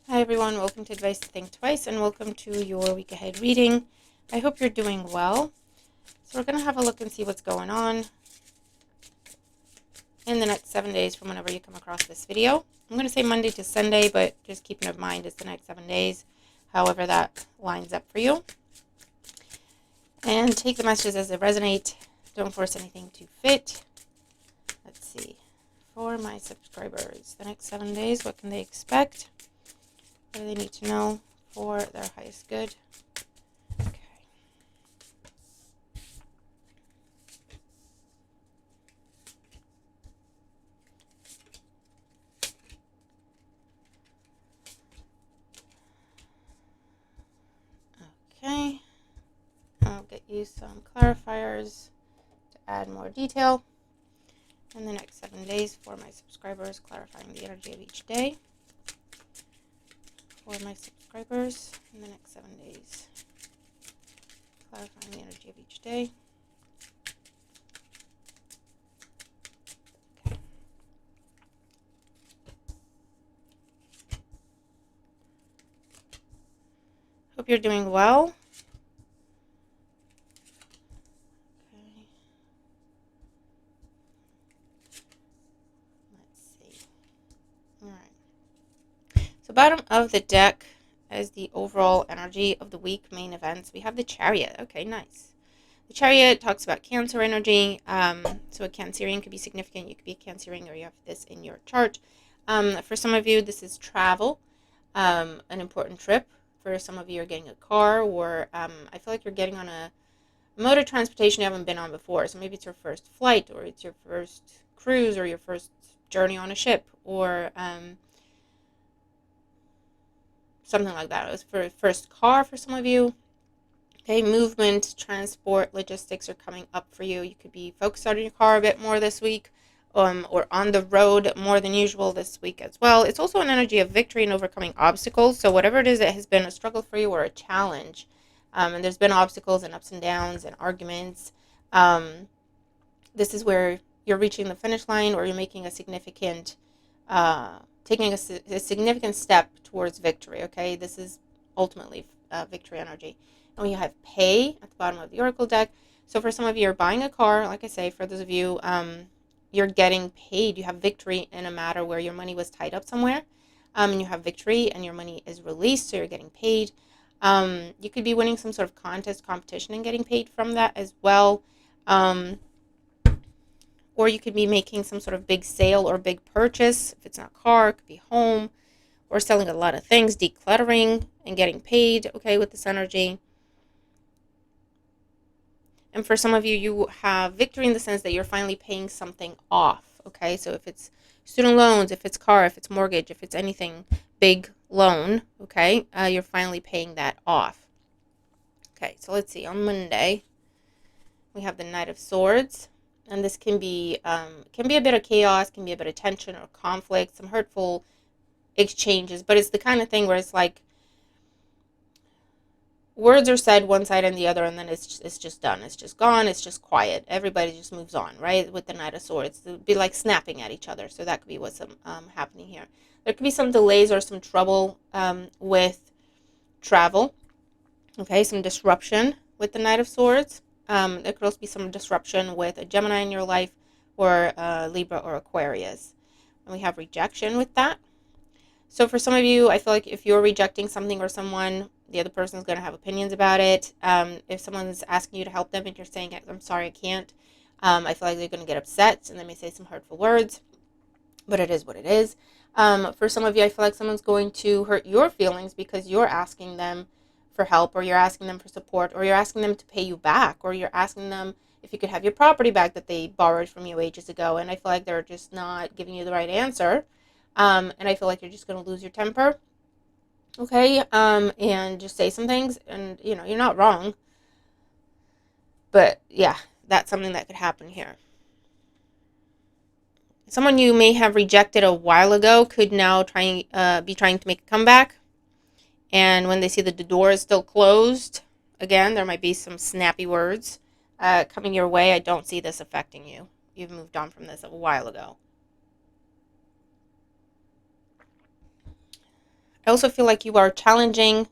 Hi everyone, welcome to Advice to Think Twice and welcome to your week ahead reading. I hope you're doing well. So we're going to have a look and see what's going on in the next 7 days from whenever you come across this video. I'm going to say Monday to Sunday, but just keep in mind it's the next 7 days, however that lines up for you. And take the messages as they resonate. Don't force anything to fit. Let's see. For my subscribers, the next 7 days, what can they expect? What do they need to know for their highest good? Okay. Okay. I'll get you some clarifiers to add more detail in the next 7 days for my subscribers, clarifying the energy of each day. For my subscribers in the next 7 days, clarifying the energy of each day. Okay. Hope you're doing well. Okay. Let's see. All right. So bottom of the deck as the overall energy of the week main events, we have the Chariot. Okay, nice. The Chariot talks about Cancer energy. So a Cancerian could be significant. You could be a Cancerian or you have this in your chart. For some of you, this is travel, an important trip. For some of you, you're getting a car, or I feel like you're getting on a mode of transportation you haven't been on before. So maybe it's your first flight, or it's your first cruise, or your first journey on a ship, or something like that. It was for first car for some of you. Okay, movement, transport, logistics are coming up for you. You could be focused on your car a bit more this week, or on the road more than usual this week as well. It's also an energy of victory and overcoming obstacles. So whatever it is that has been a struggle for you or a challenge, and there's been obstacles and ups and downs and arguments, this is where you're reaching the finish line, or you're making a significant, taking a significant step towards victory. Okay, this is ultimately victory energy. And we have pay at the bottom of the Oracle deck. So for some of you, you're buying a car. Like I say, for those of you, you're getting paid. You have victory in a matter where your money was tied up somewhere, and you have victory and your money is released, so you're getting paid. You could be winning some sort of contest, competition, and getting paid from that as well. Or you could be making some sort of big sale or big purchase. If it's not a car, it could be home, or selling a lot of things, decluttering and getting paid, okay, with this energy. And for some of you, you have victory in the sense that you're finally paying something off, okay? So if it's student loans, if it's car, if it's mortgage, if it's anything big loan, okay, you're finally paying that off. Okay, so let's see. On Monday, we have the Knight of Swords. And this can be a bit of chaos, can be a bit of tension or conflict, some hurtful exchanges. But it's the kind of thing where it's like words are said one side and the other, and then it's just done. It's just gone. It's just quiet. Everybody just moves on, right? With the Knight of Swords, it would be like snapping at each other. So that could be what's happening here. There could be some delays or some trouble with travel. Okay, some disruption with the Knight of Swords. There could also be some disruption with a Gemini in your life, or Libra or Aquarius. And we have rejection with that. So for some of you, I feel like if you're rejecting something or someone, the other person is going to have opinions about it. If someone's asking you to help them and you're saying, I'm sorry, I can't, I feel like they're going to get upset and they may say some hurtful words, but it is what it is. For some of you, I feel like someone's going to hurt your feelings because you're asking them for help, or you're asking them for support, or you're asking them to pay you back, or you're asking them if you could have your property back that they borrowed from you ages ago. And I feel like they're just not giving you the right answer. And I feel like you're just going to lose your temper, okay, and just say some things, and you're not wrong, but yeah, that's something that could happen here. Someone you may have rejected a while ago could now be trying to make a comeback, and when they see that the door is still closed, again, there might be some snappy words coming your way. I don't see this affecting you. You've moved on from this a while ago. I also feel like you are challenging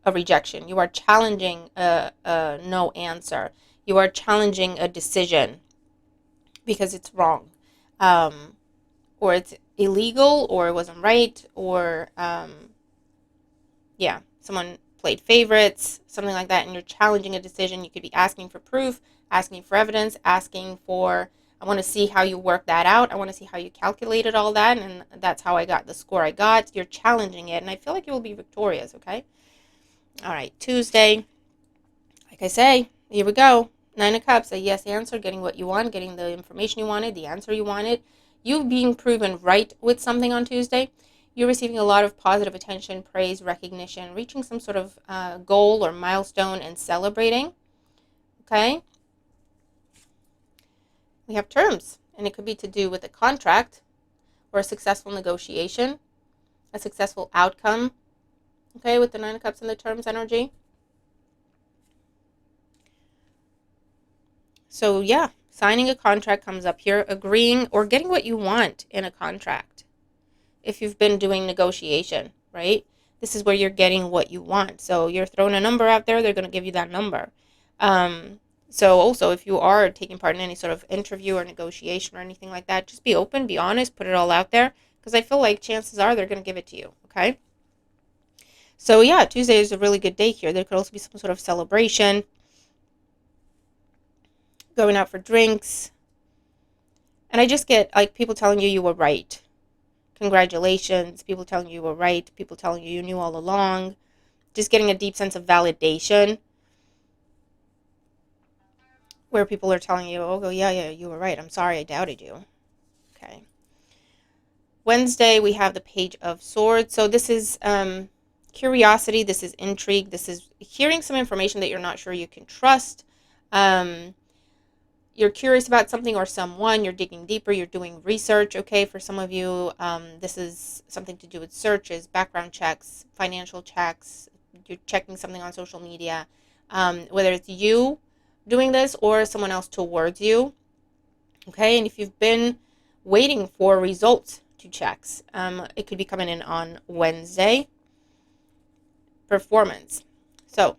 a rejection. You are challenging a no answer. You are challenging a decision because it's wrong, um, or it's illegal, or it wasn't right, or yeah, someone played favorites, something like that, and you're challenging a decision. You could be asking for proof, asking for evidence, asking for, I want to see how you work that out. I want to see how you calculated all that, and that's how I got the score I got. You're challenging it, and I feel like you will be victorious, okay? All right, Tuesday, like I say, here we go. Nine of Cups, a yes answer, getting what you want, getting the information you wanted, the answer you wanted. You being proven right with something on Tuesday. You're receiving a lot of positive attention, praise, recognition, reaching some sort of goal or milestone and celebrating. Okay? We have terms, and it could be to do with a contract or a successful negotiation, a successful outcome. Okay, with the Nine of Cups and the terms energy. So, yeah, signing a contract comes up here, agreeing or getting what you want in a contract. If you've been doing negotiation, right? This is where you're getting what you want. So, you're throwing a number out there, they're going to give you that number. So, also, if you are taking part in any sort of interview or negotiation or anything like that, just be open, be honest, put it all out there, because I feel like chances are they're going to give it to you, okay? So, yeah, Tuesday is a really good day here. There could also be some sort of celebration, going out for drinks. And I just get like people telling you were right. Congratulations. People telling you were right. People telling you knew all along. Just getting a deep sense of validation where people are telling you, oh, yeah, you were right. I'm sorry I doubted you. Okay. Wednesday, we have the Page of Swords. So this is curiosity. This is intrigue. This is hearing some information that you're not sure you can trust. You're curious about something or someone, you're digging deeper, you're doing research, okay? For some of you, this is something to do with searches, background checks, financial checks, you're checking something on social media, whether it's you doing this or someone else towards you, okay? And if you've been waiting for results to checks, it could be coming in on Wednesday. Performance. So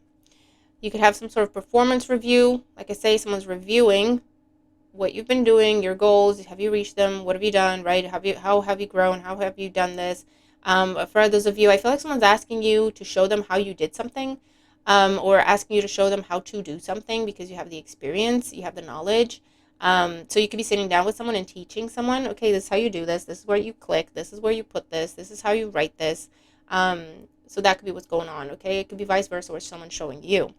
you could have some sort of performance review. Like I say, someone's reviewing what you've been doing, your goals. Have you reached them? What have you done, right? How have you grown? How have you done this? For those of you, I feel like someone's asking you to show them how you did something, or asking you to show them how to do something because you have the experience, you have the knowledge. So you could be sitting down with someone and teaching someone, okay, this is how you do this. This is where you click. This is where you put this. This is how you write this. So that could be what's going on, okay? It could be vice versa, where someone's showing you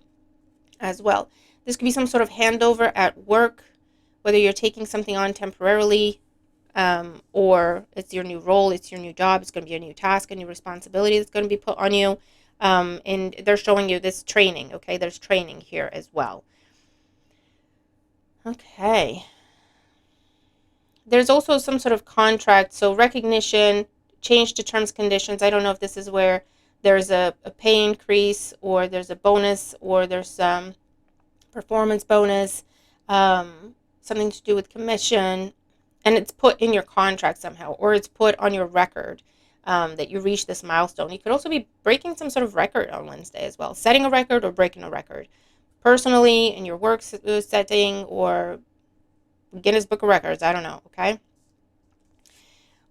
as well. This could be some sort of handover at work, whether you're taking something on temporarily, or it's your new role, it's your new job, it's going to be a new task, a new responsibility that's going to be put on you. And they're showing you this training, okay? There's training here as well. Okay. There's also some sort of contract, so recognition, change to terms, conditions. I don't know if this is where there's a pay increase, or there's a bonus, or there's some performance bonus, something to do with commission, and it's put in your contract somehow, or it's put on your record, that you reached this milestone. You could also be breaking some sort of record on Wednesday as well, setting a record or breaking a record. Personally, in your work setting, or Guinness Book of Records, I don't know, okay?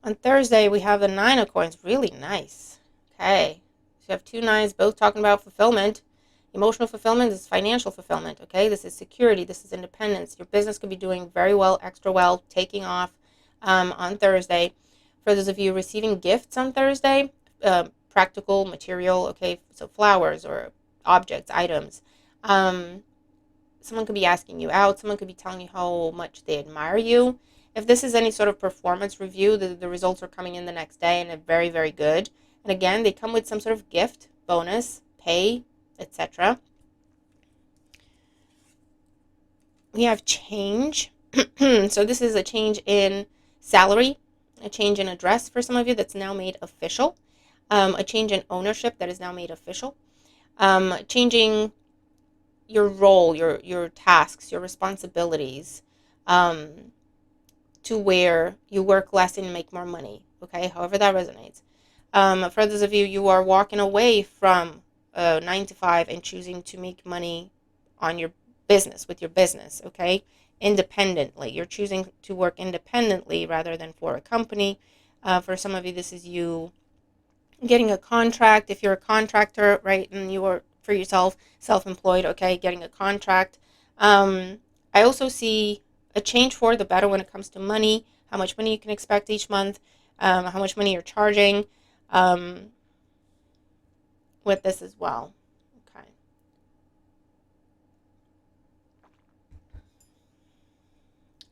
On Thursday, we have the Nine of Coins, really nice. Okay, so you have two nines, both talking about fulfillment. Emotional fulfillment is financial fulfillment, okay? This is security, this is independence. Your business could be doing very well, extra well, taking off on Thursday. For those of you receiving gifts on Thursday, practical material, okay? So flowers or objects, items. Someone could be asking you out. Someone could be telling you how much they admire you. If this is any sort of performance review, the results are coming in the next day and they're very, very good. And again, they come with some sort of gift, bonus, pay, etc. We have change. So this is a change in salary, a change in address for some of you that's now made official, a change in ownership that is now made official, changing your role, your tasks, your responsibilities, to where you work less and make more money, okay? However that resonates. For others of you, you are walking away from 9 to 5 and choosing to make money on your business, with your business, okay? Independently. You're choosing to work independently rather than for a company. For some of you, this is you getting a contract. If you're a contractor, right, and you are for yourself, self-employed, okay, getting a contract. I also see a change for the better when it comes to money, how much money you can expect each month, how much money you're charging um, with this as well. Okay.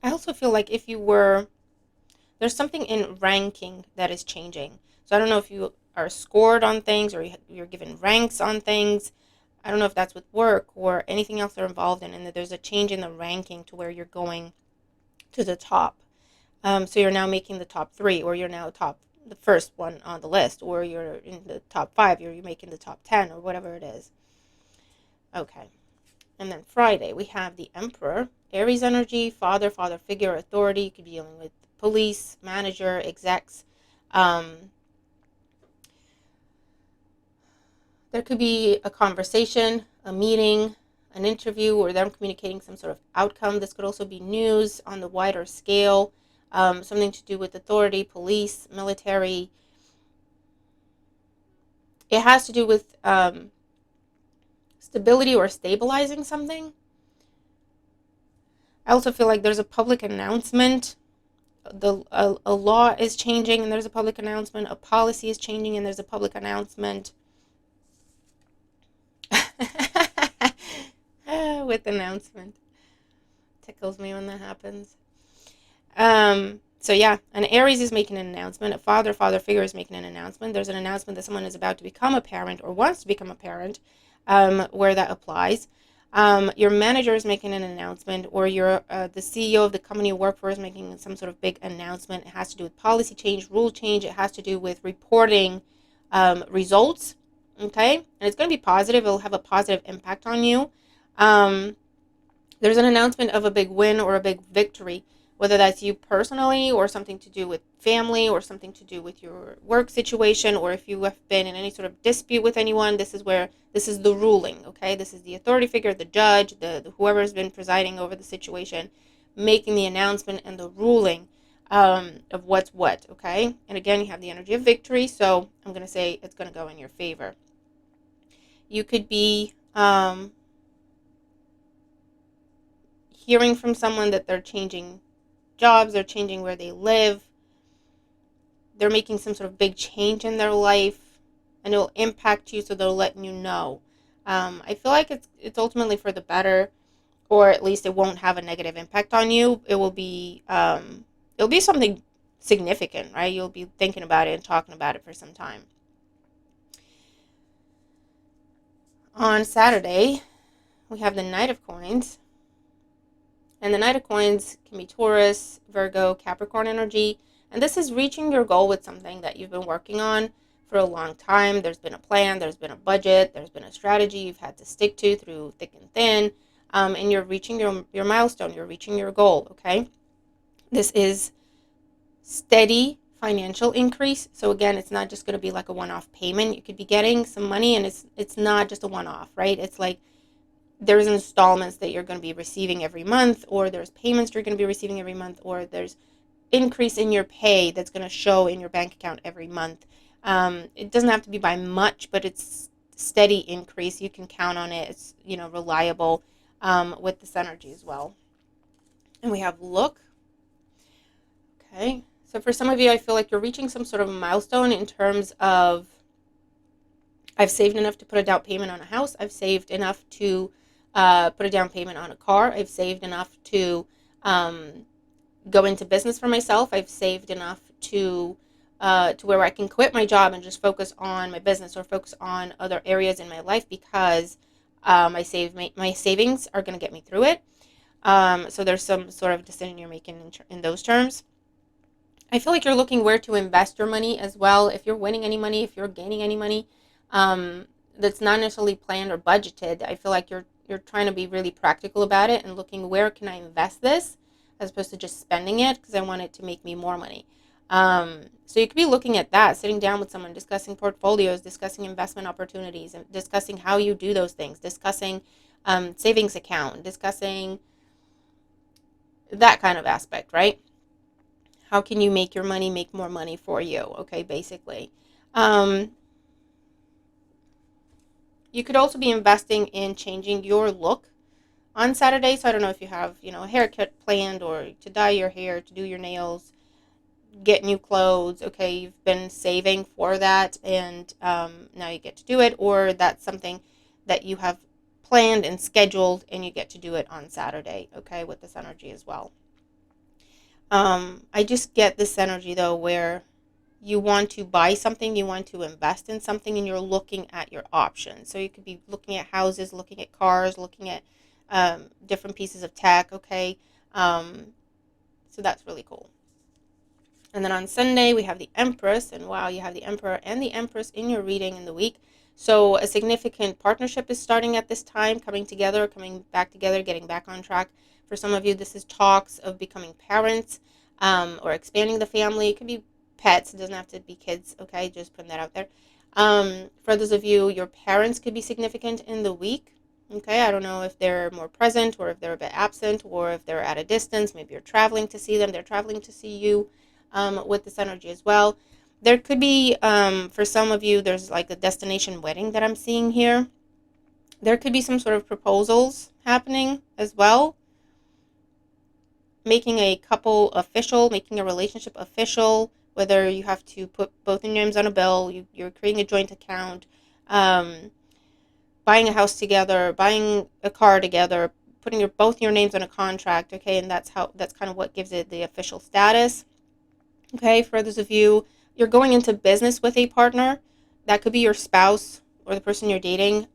I also feel like if you were, there's something in ranking that is changing. So I don't know if you are scored on things or you're given ranks on things. I don't know if that's with work or anything else they're involved in, and that there's a change in the ranking to where you're going to the top. So you're now making the top three, or you're now the first one on the list, or you're in the top five, or you're making the top 10, or whatever it is. Okay. And then Friday, we have the Emperor, Aries energy, father figure, authority. You could be dealing with police, manager, execs. Um, there could be a conversation, a meeting, an interview, or them communicating some sort of outcome. This could also be news on the wider scale, something to do with authority, police, military. It has to do with stability or stabilizing something. I also feel like there's a public announcement. A law is changing and there's a public announcement. A policy is changing and there's a public announcement. With announcement. Tickles me when that happens. So yeah, an Aries is making an announcement. A father figure is making an announcement. There's an announcement that someone is about to become a parent or wants to become a parent, where that applies. Your manager is making an announcement, or the CEO of the company you work for is making some sort of big announcement. It has to do with policy change, rule change. It has to do with reporting results. Okay, and it's going to be positive. It'll have a positive impact on you. Um, there's an announcement of a big win or a big victory, whether that's you personally or something to do with family or something to do with your work situation, or if you have been in any sort of dispute with anyone. This is the ruling. Okay, this is the authority figure, the judge, the whoever has been presiding over the situation, making the announcement and the ruling of what's what. Okay, and again, you have the energy of victory, so I'm going to say it's going to go in your favor. You could be hearing from someone that they're changing jobs, they're changing where they live, they're making some sort of big change in their life, and it'll impact you, so they'll let you know. I feel like it's ultimately for the better, or at least it won't have a negative impact on you. It'll be something significant, right? You'll be thinking about it and talking about it for some time. On Saturday, we have the Knight of Coins. And the Knight of Coins can be Taurus, Virgo, Capricorn energy. And this is reaching your goal with something that you've been working on for a long time. There's been a plan, there's been a budget, there's been a strategy you've had to stick to through thick and thin. And you're reaching your milestone, you're reaching your goal, okay? This is steady financial increase. So again, it's not just going to be like a one-off payment. You could be getting some money, and it's not just a one-off, right? It's like there's installments that you're going to be receiving every month, or there's payments you're going to be receiving every month, or there's increase in your pay that's going to show in your bank account every month. It doesn't have to be by much, but it's steady increase. You can count on it. It's reliable with this energy as well. And we have look. Okay, so for some of you, I feel like you're reaching some sort of milestone in terms of I've saved enough to put a down payment on a house. I've saved enough to put a down payment on a car. I've saved enough to go into business for myself. I've saved enough to where I can quit my job and just focus on my business or focus on other areas in my life, because my savings are going to get me through it. So there's some sort of decision you're making in those terms. I feel like you're looking where to invest your money as well. If you're winning any money, if you're gaining any money, that's not necessarily planned or budgeted, I feel like you're trying to be really practical about it and looking where can I invest this, as opposed to just spending it because I want it to make me more money. So you could be looking at that, sitting down with someone, discussing portfolios, discussing investment opportunities, and discussing how you do those things, discussing savings account, discussing that kind of aspect, right? How can you make your money make more money for you? Okay, basically. Um, you could also be investing in changing your look on Saturday. So I don't know if you have, a haircut planned or to dye your hair, to do your nails, get new clothes. Okay, you've been saving for that, and now you get to do it, or that's something that you have planned and scheduled, and you get to do it on Saturday. Okay, with this energy as well. I just get this energy though where you want to buy something, you want to invest in something, and you're looking at your options. So you could be looking at houses, looking at cars, looking at different pieces of tech. Okay, so that's really cool. And then on Sunday, we have the Empress, and wow, you have the Emperor and the Empress in your reading in the week. So a significant partnership is starting at this time, coming together, coming back together, getting back on track. For some of you, this is talks of becoming parents or expanding the family. It could be pets, it doesn't have to be kids, okay? Just putting that out there. For those of you, your parents could be significant in the week. Okay, I don't know if they're more present or if they're a bit absent or if they're at a distance. Maybe you're traveling to see them, they're traveling to see you with this energy as well. There could be, for some of you, there's like a destination wedding that I'm seeing here. There could be some sort of proposals happening as well, making a couple official, making a relationship official, whether you have to put both your names on a bill, you're creating a joint account, um, buying a house together, buying a car together, putting both your names on a contract, okay, and that's kind of what gives it the official status. Okay, for those of you, you're going into business with a partner. That could be your spouse or the person you're dating,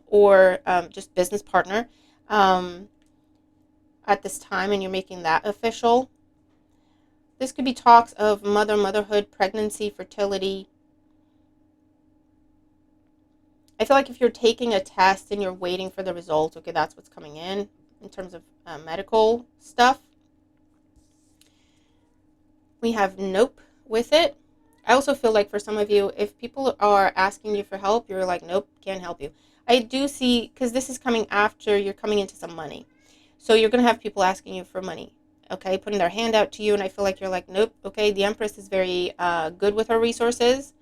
or just business partner um, at this time, and you're making that official. This could be talks of motherhood, pregnancy, fertility. I feel like if you're taking a test and you're waiting for the results, okay, that's what's coming in terms of medical stuff. We have nope with it. I also feel like for some of you, if people are asking you for help, you're like, nope, can't help you. I do see, because this is coming after you're coming into some money. So you're going to have people asking you for money, okay, putting their hand out to you. And I feel like you're like, nope, okay, the Empress is very good with her resources.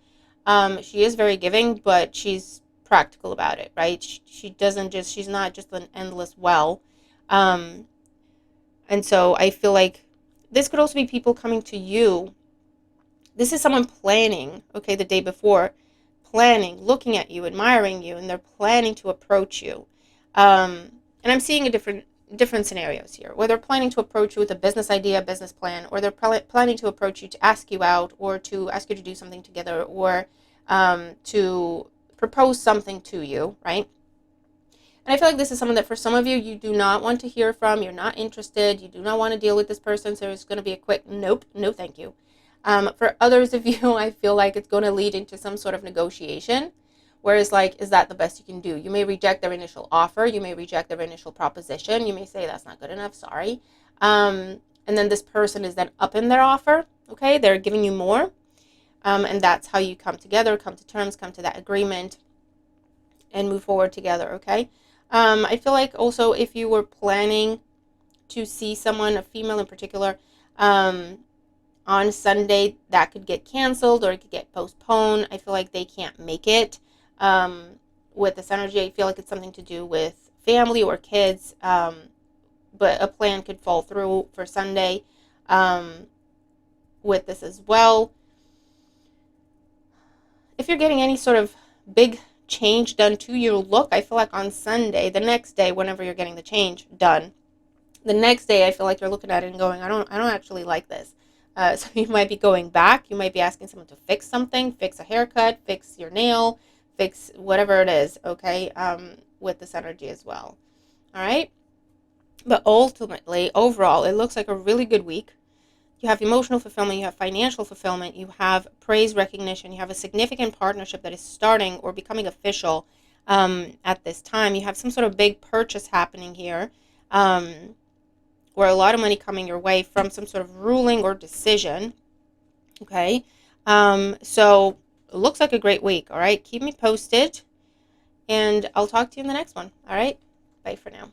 She is very giving, but she's practical about it, right? She doesn't just, she's not just an endless well. Um, and so I feel like this could also be people coming to you. This is someone planning, okay, the day before, planning, looking at you, admiring you, and they're planning to approach you. And I'm seeing a different scenarios here, where they're planning to approach you with a business idea, business plan, or they're planning to approach you to ask you out, or to ask you to do something together, or to propose something to you, right? And I feel like this is someone that for some of you, you do not want to hear from, you're not interested, you do not want to deal with this person, so it's going to be a quick nope, no thank you. For others of you, I feel like it's going to lead into some sort of negotiation, whereas like, is that the best you can do? You may reject their initial offer, you may reject their initial proposition, you may say that's not good enough, sorry. And then this person is then up in their offer, okay? They're giving you more, and that's how you come together, come to terms, come to that agreement, and move forward together, okay? I feel like also if you were planning to see someone, a female in particular, on Sunday, that could get canceled or it could get postponed. I feel like they can't make it. With this energy, I feel like it's something to do with family or kids, but a plan could fall through for Sunday with this as well. If you're getting any sort of big change done to your look, I feel like on Sunday, the next day, whenever you're getting the change done, the next day I feel like you're looking at it and going, I don't actually like this. So you might be going back. You might be asking someone to fix something, fix a haircut, fix your nail, fix whatever it is, okay, with this energy as well. All right? But ultimately, overall, it looks like a really good week. You have emotional fulfillment, you have financial fulfillment, you have praise recognition, you have a significant partnership that is starting or becoming official at this time. You have some sort of big purchase happening here, or a lot of money coming your way from some sort of ruling or decision. Okay. So it looks like a great week. All right. Keep me posted, and I'll talk to you in the next one. All right. Bye for now.